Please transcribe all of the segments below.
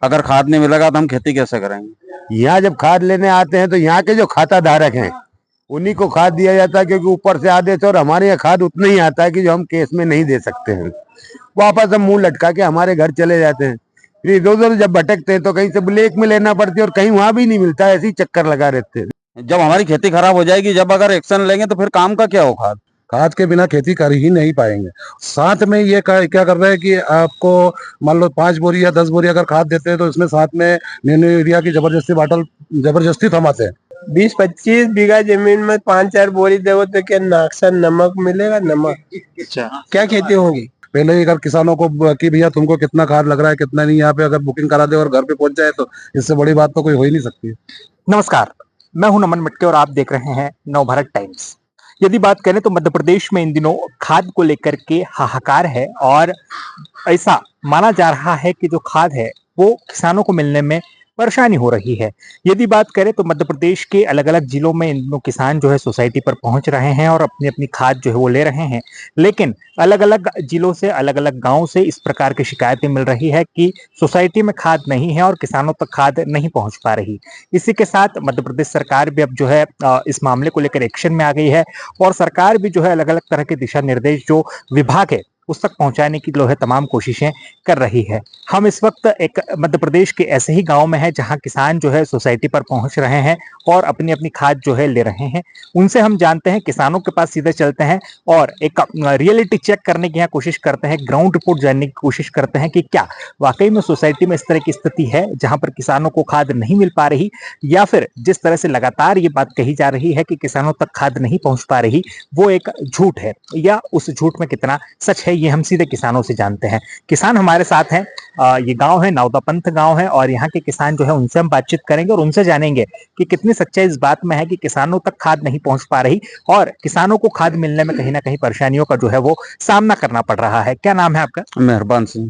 अगर खाद नहीं मिलेगा तो हम खेती कैसे करेंगे। यहाँ जब खाद लेने आते हैं तो यहाँ के जो खाता धारक हैं उन्हीं को खाद दिया जाता है, क्योंकि ऊपर से आदेश और हमारे यहाँ खाद उतना ही आता है कि जो हम केस में नहीं दे सकते हैं। वापस हम मुंह लटका के हमारे घर चले जाते हैं। फिर इधर उधर जब भटकते हैं तो कहीं से ब्लैक में लेना पड़ती है और कहीं वहां भी नहीं मिलता है, ऐसे ही चक्कर लगा रहते हैं। जब हमारी खेती खराब हो जाएगी, जब अगर एक्शन लेंगे तो फिर काम का क्या हो। खाद खाद के बिना खेती कर ही नहीं पाएंगे। साथ में ये क्या कर रहे हैं कि आपको मान लो 5 बोरी या 10 बोरी अगर खाद देते हैं तो इसमें साथ में नैनो यूरिया की जबरदस्ती थमाते हैं। 20-25 बीघा जमीन में 5-4 बोरी देवो तो क्या नाक्सा नमक मिलेगा, नमक। अच्छा, क्या खेती होगी। पहले ही अगर किसानों को कि भैया तुमको कितना खाद लग रहा है कितना नहीं, यहाँ पे अगर बुकिंग करा दे और घर पे पहुंच जाए तो इससे बड़ी बात तो कोई हो ही नहीं सकती। नमस्कार, मैं हूं नमन मटके और आप देख रहे हैं नवभारत टाइम्स। यदि बात करें तो मध्य प्रदेश में इन दिनों खाद को लेकर के हाहाकार है और ऐसा माना जा रहा है कि जो खाद है वो किसानों को मिलने में परेशानी हो रही है। यदि बात करें तो मध्य प्रदेश के अलग अलग जिलों में इन दिनों किसान जो है सोसाइटी पर पहुंच रहे हैं और अपनी अपनी खाद जो है वो ले रहे हैं, लेकिन अलग अलग जिलों से अलग अलग गांव से इस प्रकार की शिकायतें मिल रही है कि सोसाइटी में खाद नहीं है और किसानों तक खाद नहीं पहुंच पा रही। इसी के साथ मध्य प्रदेश सरकार भी अब जो है इस मामले को लेकर एक्शन में आ गई है और सरकार भी जो है अलग अलग तरह के दिशा निर्देश जो विभाग है उस तक पहुंचाने की जो है तमाम कोशिशें कर रही है। हम इस वक्त एक मध्य प्रदेश के ऐसे ही गांव में हैं जहां किसान जो है सोसाइटी पर पहुंच रहे हैं और अपनी अपनी खाद जो है ले रहे हैं। उनसे हम जानते हैं, किसानों के पास सीधे चलते हैं और एक रियलिटी चेक करने की यहाँ कोशिश करते हैं, ग्राउंड रिपोर्ट जानने की कोशिश करते हैं कि क्या वाकई में सोसाइटी में इस तरह की स्थिति है जहां पर किसानों को खाद नहीं मिल पा रही, या फिर जिस तरह से लगातार ये बात कही जा रही है कि किसानों तक खाद नहीं पहुंच पा रही वो एक झूठ है, या उस झूठ में कितना सच है, ये हम सीधे किसानों से जानते हैं। किसान हमारे साथ हैं, ये गांव है नौदापंथ गांव है और यहाँ के किसान जो है उनसे हम बातचीत करेंगे और उनसे जानेंगे कि कितनी सच्चाई इस बात में है कि किसानों तक खाद नहीं पहुंच पा रही और किसानों को खाद मिलने में कहीं ना कहीं परेशानियों का जो है वो सामना करना पड़ रहा है। क्या नाम है आपका? मेहरबान सिंह।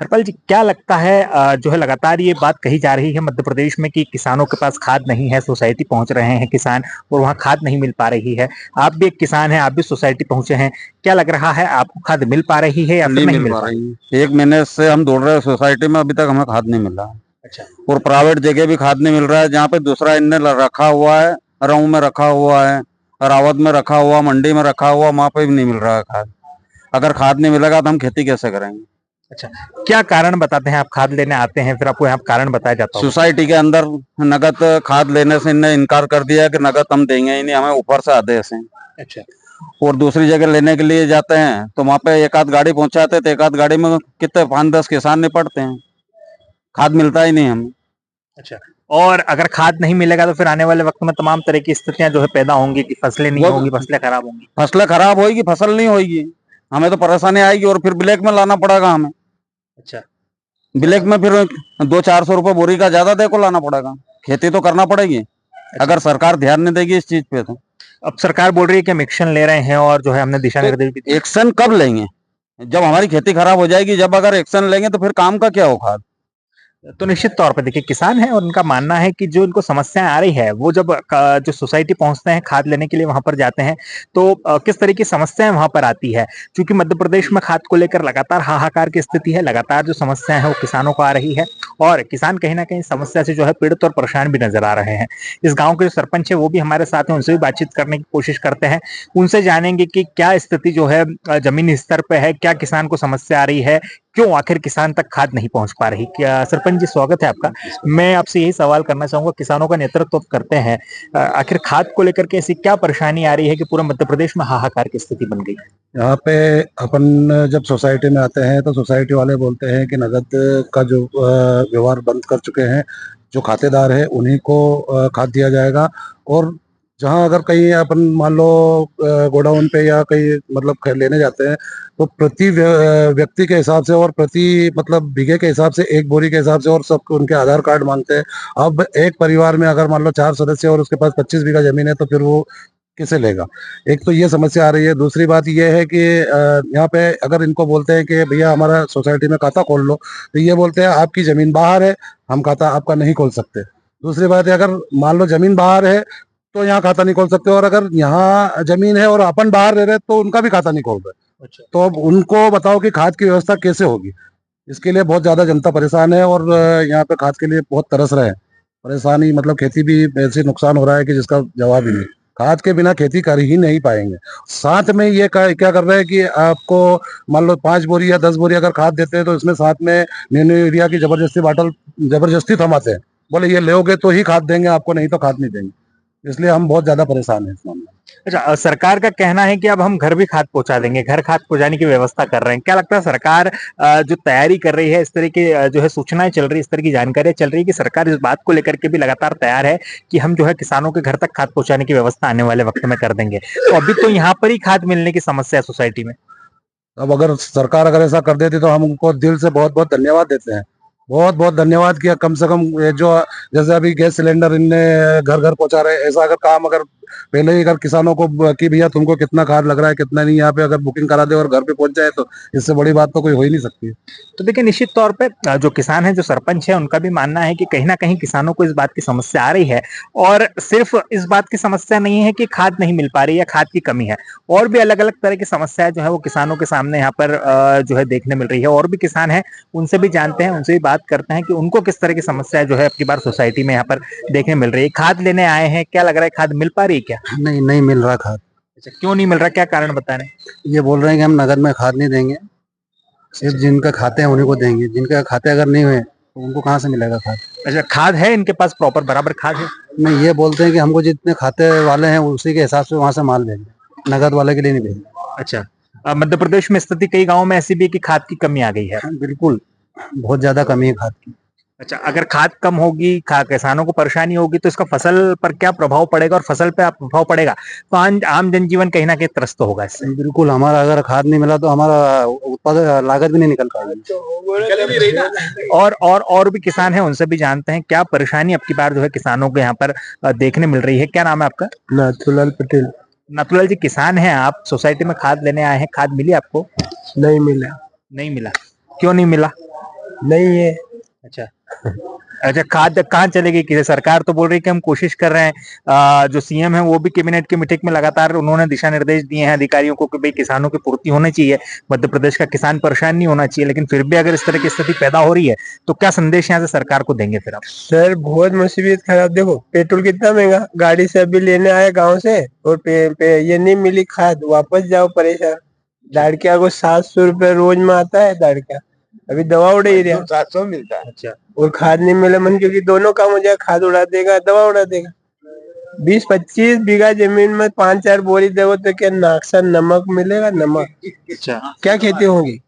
हरपल जी, क्या लगता है जो है लगातार ये बात कही जा रही है मध्य प्रदेश में कि किसानों के पास खाद नहीं है, सोसाइटी पहुंच रहे हैं किसान और वहाँ खाद नहीं मिल पा रही है। आप भी एक किसान हैं, आप भी सोसाइटी पहुंचे हैं, क्या लग रहा है आपको खाद मिल पा रही है या फिर नहीं मिल पा रही है? 1 महीने से हम दौड़ रहे हैं सोसाइटी में, अभी तक हमें खाद नहीं मिला। अच्छा। और प्राइवेट जगह भी खाद नहीं मिल रहा है, जहाँ पे दूसरा इनने रखा हुआ है, राऊ में रखा हुआ है, रावत में रखा हुआ, मंडी में रखा हुआ, वहाँ पे भी नहीं मिल रहा है खाद। अगर खाद नहीं मिलेगा तो हम खेती कैसे करेंगे। अच्छा, क्या कारण बताते हैं? आप खाद लेने आते हैं फिर आपको यहाँ कारण बताया जाता है? सोसाइटी के अंदर नगद खाद लेने से इनने इनकार कर दिया कि नगद हम देंगे ही नहीं, हमें ऊपर से आदेश है। अच्छा। और दूसरी जगह लेने के लिए जाते हैं तो वहाँ पे एक आध गाड़ी पहुंचाते तो एक आध गाड़ी में कितने 5-10 किसान निपटते हैं, खाद मिलता ही नहीं हमें। अच्छा, और अगर खाद नहीं मिलेगा तो फिर आने वाले वक्त में तमाम तरह की स्थितियां जो है पैदा होंगी कि फसलें नहीं होंगी, फसलें खराब होंगी। फसलें खराब होगी, फसल नहीं होगी, हमें तो परेशानी आएगी और फिर ब्लैक में लाना पड़ेगा हमें। अच्छा। ब्लैक में फिर 200-400 रुपए बोरी का ज्यादा दे को लाना पड़ेगा। खेती तो करना पड़ेगी। अच्छा। अगर सरकार ध्यान नहीं देगी इस चीज पे तो। अब सरकार बोल रही है कि हम एक्शन ले रहे हैं और जो है हमने दिशा निर्देश भी दिए। एक्शन कब लेंगे? जब हमारी खेती खराब हो जाएगी, जब अगर एक्शन लेंगे तो फिर काम का क्या हो। खाद तो निश्चित तौर पर देखिए, किसान है और उनका मानना है कि जो इनको समस्याएं आ रही है वो जब जो सोसाइटी पहुंचते हैं खाद लेने के लिए वहां पर जाते हैं तो किस तरह की समस्याएं वहां पर आती है। क्योंकि मध्य प्रदेश में खाद को लेकर लगातार हाहाकार की स्थिति है, लगातार जो समस्याएं है वो किसानों को आ रही है और किसान कहीं ना कहीं समस्या से जो है पीड़ित और परेशान भी नजर आ रहे हैं। इस गाँव के जो सरपंच है वो भी हमारे साथ हैं, उनसे भी बातचीत करने की कोशिश करते हैं, उनसे जानेंगे कि क्या स्थिति जो है जमीनी स्तर पर है, क्या किसान को समस्या आ रही है, क्यों आखिर किसान तक खाद नहीं पहुंच पा रही। क्या सरपंच जी, स्वागत है आपका। मैं आपसे यही सवाल करना चाहूंगा, किसानों का नेतृत्व करते हैं, आखिर खाद को लेकर के ऐसी क्या परेशानी आ रही है कि पूरे मध्य प्रदेश में हाहाकार की स्थिति बन गई? यहाँ पे अपन जब सोसाइटी में आते हैं तो सोसाइटी वाले बोलते हैं कि नगद का जो व्यवहार बंद कर चुके हैं, जो खातेदार है उन्हीं को खाद दिया जाएगा। और जहाँ अगर कहीं अपन मान लो गोडाउन पे या कहीं मतलब लेने जाते हैं तो प्रति व्यक्ति के हिसाब से और प्रति मतलब बीघे के हिसाब से, एक बोरी के हिसाब से, और सब उनके आधार कार्ड मांगते हैं। अब एक परिवार में अगर मान लो 4 सदस्य और उसके पास 25 बीघा जमीन है तो फिर वो किसे लेगा। एक तो ये समस्या आ रही है। दूसरी बात ये है कि यहाँ पे अगर इनको बोलते हैं कि भैया हमारा सोसाइटी में खाता खोल लो तो ये बोलते हैं आपकी जमीन बाहर है, हम खाता आपका नहीं खोल सकते। दूसरी बात है, अगर मान लो जमीन बाहर है तो यहाँ खाता नहीं खोल सकते, और अगर यहाँ जमीन है और अपन बाहर रह रहे तो उनका भी खाता नहीं खोल रहे। अच्छा। तो अब उनको बताओ कि खाद की व्यवस्था कैसे होगी। इसके लिए बहुत ज्यादा जनता परेशान है और यहाँ पे खाद के लिए बहुत तरस रहे हैं। परेशानी मतलब खेती भी ऐसे नुकसान हो रहा है कि जिसका जवाब ही नहीं। खाद के बिना खेती कर ही नहीं पाएंगे। साथ में ये क्या कर रहे हैं कि आपको मान लो 5 बोरी या 10 बोरी अगर खाद देते हैं तो इसमें साथ में नैनो यूरिया की जबरदस्ती बाटल जबरदस्ती थमाते हैं। बोले ये लोगे तो ही खाद देंगे आपको, नहीं तो खाद नहीं देंगे। इसलिए हम बहुत ज्यादा परेशान हैं इस मामले में। अच्छा, सरकार का कहना है कि अब हम घर भी खाद पहुंचा देंगे, घर खाद पहुंचाने की व्यवस्था कर रहे हैं। क्या लगता है सरकार जो तैयारी कर रही है, इस तरह की जो है सूचनाएं चल रही है, इस तरह की जानकारियां चल रही है कि सरकार इस बात को लेकर के भी लगातार तैयार है कि हम जो है किसानों के घर तक खाद पहुंचाने की व्यवस्था आने वाले वक्त में कर देंगे। तो अभी तो यहाँ पर ही खाद मिलने की समस्या है सोसाइटी में। अब अगर सरकार अगर ऐसा कर देती तो हम उनको दिल से बहुत बहुत धन्यवाद देते हैं। बहुत बहुत धन्यवाद किया। कम से कम ये जो जैसे अभी गैस सिलेंडर इनने घर घर पहुंचा रहे, ऐसा अगर काम अगर पहले ही अगर किसानों को कि भैया तुमको कितना खाद लग रहा है कितना नहीं, यहाँ पे अगर बुकिंग करा दे और घर पे पहुंच जाए तो इससे बड़ी बात तो कोई हो ही नहीं सकती। तो देखिए, निश्चित तौर पे जो किसान है, जो सरपंच है, उनका भी मानना है कि कहीं ना कहीं किसानों को इस बात की समस्या आ रही है। और सिर्फ इस बात की समस्या नहीं है कि खाद नहीं मिल पा रही है, खाद की कमी है, और भी अलग अलग तरह की समस्याएं जो है वो किसानों के सामने यहाँ पर जो है देखने मिल रही है। और भी किसान हैं, उनसे भी जानते हैं, उनसे भी बात करते हैं कि उनको किस तरह की समस्या जो है अब की बार सोसाइटी में यहाँ पर देखने मिल रही है। खाद लेने आए हैं, क्या लग रहा है, खाद मिल पा रही है क्या? नहीं मिल रहा खाद। अच्छा, क्यों नहीं मिल रहा, क्या कारण बता रहे हैं? ये बोल रहे हैं कि हम नगद में खाद नहीं देंगे, सिर्फ जिनका खाते हैं उन्हीं को देंगे। जिनका खाते अगर नहीं हुए तो उनको कहाँ से मिलेगा खाद? अच्छा, खाद है इनके पास, प्रॉपर बराबर खाद है? नहीं, ये बोलते हैं कि हमको जितने खाते वाले हैं उसी के हिसाब से वहां से माल भेजेंगे, नगद वाले के लिए नहीं भेजेंगे। अच्छा, मध्य प्रदेश में स्थिति कई गांवों में ऐसी भी है कि खाद की कमी आ गई है। बिल्कुल, बहुत ज्यादा कमी है खाद की। अच्छा, अगर खाद कम होगी, किसानों को परेशानी होगी, तो इसका फसल पर क्या प्रभाव पड़ेगा, और फसल पे प्रभाव पड़ेगा तो आम जनजीवन कहीं ना कहीं त्रस्त होगा इससे। बिल्कुल, हमारा अगर खाद नहीं मिला तो हमारा उत्पादन लागत भी नहीं निकल पाएगी। और भी किसान हैं, उनसे भी जानते हैं क्या परेशानी अब की बार जो है किसानों को यहाँ पर देखने मिल रही है। क्या नाम है आपका? नाथूलाल पटेल। नाथूलाल जी, किसान हैं आप, सोसाइटी में खाद लेने आए हैं, खाद मिली आपको? नहीं मिला। नहीं मिला, क्यों नहीं मिला? नहीं है। अच्छा अच्छा, खाद कहाँ चलेगी? कि सरकार तो बोल रही है कि हम कोशिश कर रहे हैं, जो सीएम है वो भी कैबिनेट की मीटिंग में लगातार उन्होंने दिशा निर्देश दिए हैं अधिकारियों को कि भाई किसानों की पूर्ति होनी चाहिए, मध्य प्रदेश का किसान परेशान नहीं होना चाहिए। लेकिन फिर भी अगर इस तरह की स्थिति पैदा हो रही है तो क्या संदेश यहाँ से सरकार को देंगे फिर आप? सर बहुत मुसीबत खराब। देखो पेट्रोल कितना महंगा, गाड़ी से अभी लेने आए गाँव से और ये नहीं मिली खाद, वापस जाओ परेशान। दाड़किया को 700 रुपए रोज में आता है दाड़किया, अभी दवा उड़ा ही रहा, 700 मिलता है। अच्छा, और खाद नहीं मिले मन, क्योंकि दोनों काम हो जाए, खाद उड़ा देगा दवा उड़ा देगा। 20-25 बीघा जमीन में 5-4 बोरी देवो तो क्या नाक्सा नमक मिलेगा? नमक। अच्छा, क्या खेती होगी?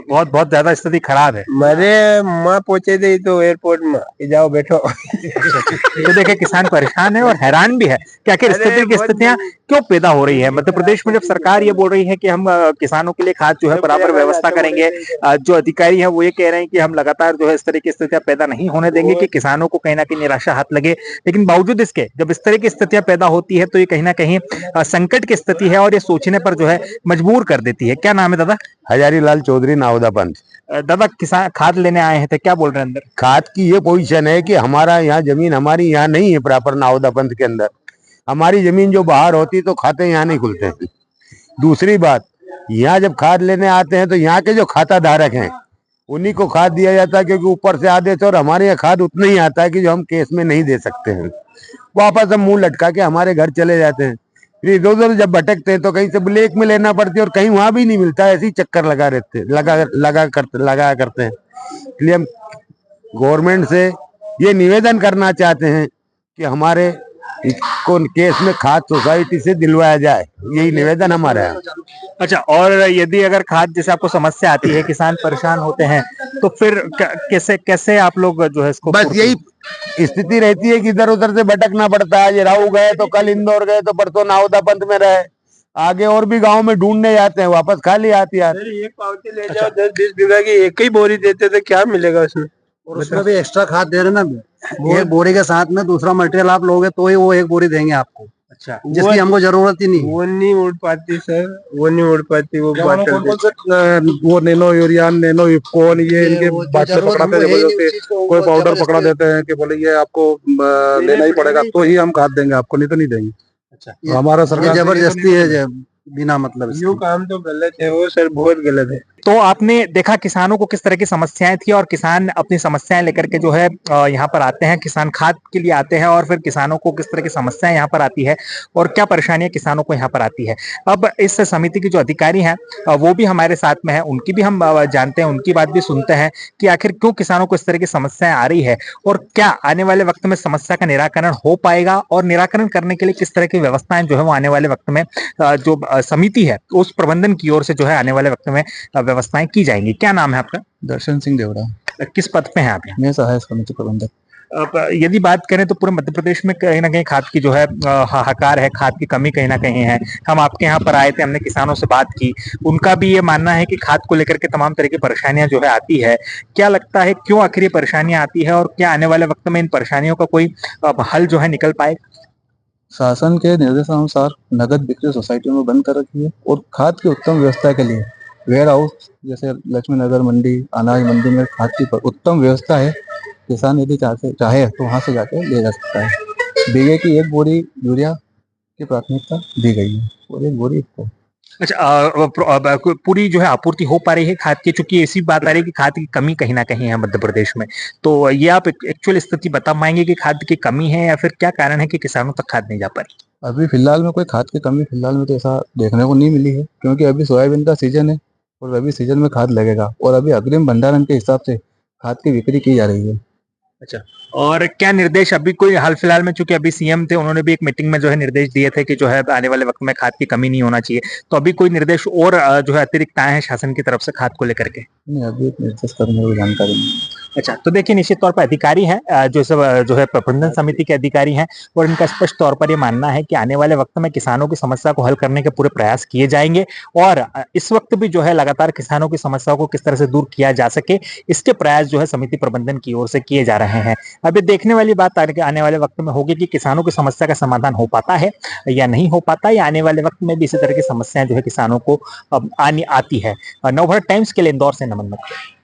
बहुत बहुत ज्यादा स्थिति खराब है। मेरे माँ पहुंचे थे तो एयरपोर्ट में कि जाओ बैठो। तो देखिए, किसान परेशान है और हैरान भी है कि आखिर इस तरह की स्थितियां क्यों पैदा हो रही है मध्य प्रदेश में, जब सरकार ये बोल रही है कि हम किसानों के लिए खाद जो है बराबर व्यवस्था करेंगे। जो अधिकारी हैं वो ये कह रहे हैं कि हम लगातार जो है इस तरह की स्थितियां पैदा नहीं होने देंगे कि किसानों को कहीं ना कहीं निराशा हाथ लगे। लेकिन बावजूद इसके जब इस तरह की स्थितियां पैदा होती है तो ये कहीं ना कहीं संकट की स्थिति है और ये सोचने पर जो है मजबूर कर देती है। क्या नाम है दादा? हजारी लाल चौधरी, नावदा पंथ। दादा, किसान खाद लेने आए थे, क्या बोल रहे हैं अंदर? खाद की ये पोजीशन है कि हमारा यहाँ जमीन हमारी यहाँ नहीं है प्रॉपर नावदा पंथ के अंदर। हमारी जमीन जो बाहर होती तो खाते यहाँ नहीं खुलते हैं। दूसरी बात, यहाँ जब खाद लेने आते हैं तो यहाँ के जो खाता धारक हैं उन्हीं को खाद दिया जाता है, क्योंकि ऊपर से आदेश है और हमारे यहाँ खाद उतना ही आता है कि जो हम केस में नहीं दे सकते हैं। वापस हम मुंह लटका के हमारे घर चले जाते हैं। फिर इधर उधर जब भटकते हैं तो कहीं से ब्लैक में लेना पड़ती है और कहीं वहां भी नहीं मिलता है। ऐसे ही चक्कर लगा करते हैं। इसलिए हम गवर्नमेंट से ये निवेदन करना चाहते हैं कि हमारे इसको केस में खाद सोसाइटी से दिलवाया जाए, यही निवेदन हमारा है। अच्छा, और यदि अगर खाद जैसे आपको समस्या आती है, किसान परेशान होते हैं, तो फिर कैसे आप लोग जो है इसको? बस यही स्थिति रहती है कि इधर उधर से भटकना पड़ता है। ये राऊ गए तो कल इंदौर गए तो परसों नावदा पंथ में रहे, आगे और भी गांव में ढूंढने जाते हैं, वापस खाली आती है। एक पावती ले जाओ 10-20 बीघा की, एक ही बोरी देते तो क्या मिलेगा उसमें? और उसमें भी एक्स्ट्रा खाद दे रहे ना, एक बोरी के साथ में दूसरा मटेरियल आप लोगे तो ही वो एक बोरी देंगे आपको। अच्छा, जिसकी हमको जरूरत ही नहीं। वो नहीं उड़ पाती सर, वो नहीं उड़ पाती। वो वो नैनो यूरिया, नैनो इफ्कोन, ये इनके बाटले पकड़ाते हैं जबरदस्ती, कोई पाउडर पकड़ा देते हैं कि बोले ये आपको लेना ही पड़ेगा तो ही हम खाद देंगे आपको, नहीं तो नहीं देंगे। अच्छा, हमारा सरकार जबरदस्ती है बिना मतलब। यो काम तो गलत है वो सर, बहुत गलत है। तो आपने देखा किसानों को किस तरह की समस्याएं थी और किसान अपनी समस्याएं लेकर के जो है यहाँ पर आते हैं, किसान खाद के लिए आते हैं और फिर किसानों को किस तरह की समस्याएं यहाँ पर आती है और क्या परेशानियां किसानों को यहाँ पर आती है। अब इस समिति के जो अधिकारी हैं वो भी हमारे साथ में है, उनकी भी हम जानते हैं, उनकी बात भी सुनते हैं कि आखिर क्यों किसानों को इस तरह की समस्याएं आ रही है और क्या आने वाले वक्त में समस्या का निराकरण हो पाएगा और निराकरण करने के लिए किस तरह की व्यवस्थाएं जो है वो आने वाले वक्त में जो समिति है उस प्रबंधन की ओर से जो है आने वाले वक्त में व्यवस्थाएं की जाएंगी। क्या नाम है आपका? दर्शन सिंह देवड़ा। किस पद पे हैं आप यहाँ? मैं सहायक समिति प्रबंधक। अब यदि बात करें तो पूरे मध्य प्रदेश में कहीं ना कहीं खाद की जो है हाहाकार है, खाद की कमी कहीं ना कहीं है। हम आपके यहाँ पर आए थे, हमने किसानों से बात की, उनका भी ये मानना है कि खाद को लेकर के तमाम तरह की परेशानियां जो है आती है। क्या लगता है क्यों आखिर ये परेशानियां आती है और क्या आने वाले वक्त में इन परेशानियों का कोई हल जो है निकल पाएगा? शासन के निर्देशानुसार नगद बिक्री सोसाइटियों में बंद कर रखी है और खाद की उत्तम व्यवस्था के लिए वेयर हाउस जैसे लक्ष्मी नगर मंडी, अनाज मंडी में खाद की उत्तम व्यवस्था है। किसान यदि चाहे तो वहाँ से जाकर ले जा सकता है। बीघे की एक बोरी यूरिया की प्राथमिकता दी गई है और एक बोरी इसको। अच्छा, पूरी जो है आपूर्ति हो पा रही है खाद की? चूंकि ऐसी बात आ रही है कि खाद की कमी कहीं ना कहीं है मध्य प्रदेश में, तो ये आप एक्चुअल स्थिति बता पाएंगे कि खाद की कमी है या फिर क्या कारण है कि किसानों तक खाद नहीं जा पा रही? अभी फिलहाल में कोई खाद की कमी फिलहाल में तो ऐसा देखने को नहीं मिली है, क्योंकि अभी सोयाबीन का सीजन है और रबी सीजन में खाद लगेगा और अभी अग्रिम भंडारण के हिसाब से खाद की बिक्री की जा रही है। अच्छा, और क्या निर्देश अभी कोई हाल फिलहाल में, चूंकि अभी सीएम थे, उन्होंने भी एक मीटिंग में जो है निर्देश दिए थे कि जो है आने वाले वक्त में खाद की कमी नहीं होना चाहिए, तो अभी कोई निर्देश और जो है अतिरिक्त आए हैं शासन की तरफ से खाद को लेकर के? नहीं, अभी एक निर्देश करने की जानकारी नहीं। अच्छा, तो देखिए निश्चित तौर पर अधिकारी हैं जो सब जो है प्रबंधन समिति के अधिकारी हैं और इनका स्पष्ट तौर पर ये मानना है कि आने वाले वक्त में किसानों की समस्या को हल करने के पूरे प्रयास किए जाएंगे और इस वक्त भी जो है लगातार किसानों की समस्याओं को किस तरह से दूर किया जा सके, इसके प्रयास जो है समिति प्रबंधन की ओर से किए जा रहे हैं। अभी देखने वाली बात आने वाले वक्त में होगी कि किसानों की समस्या का समाधान हो पाता है या नहीं हो पाता, या आने वाले वक्त में भी इसी तरह की समस्याएं जो है किसानों को आती है। नवभारत टाइम्स के लिए इंदौर से नमन मित्तल।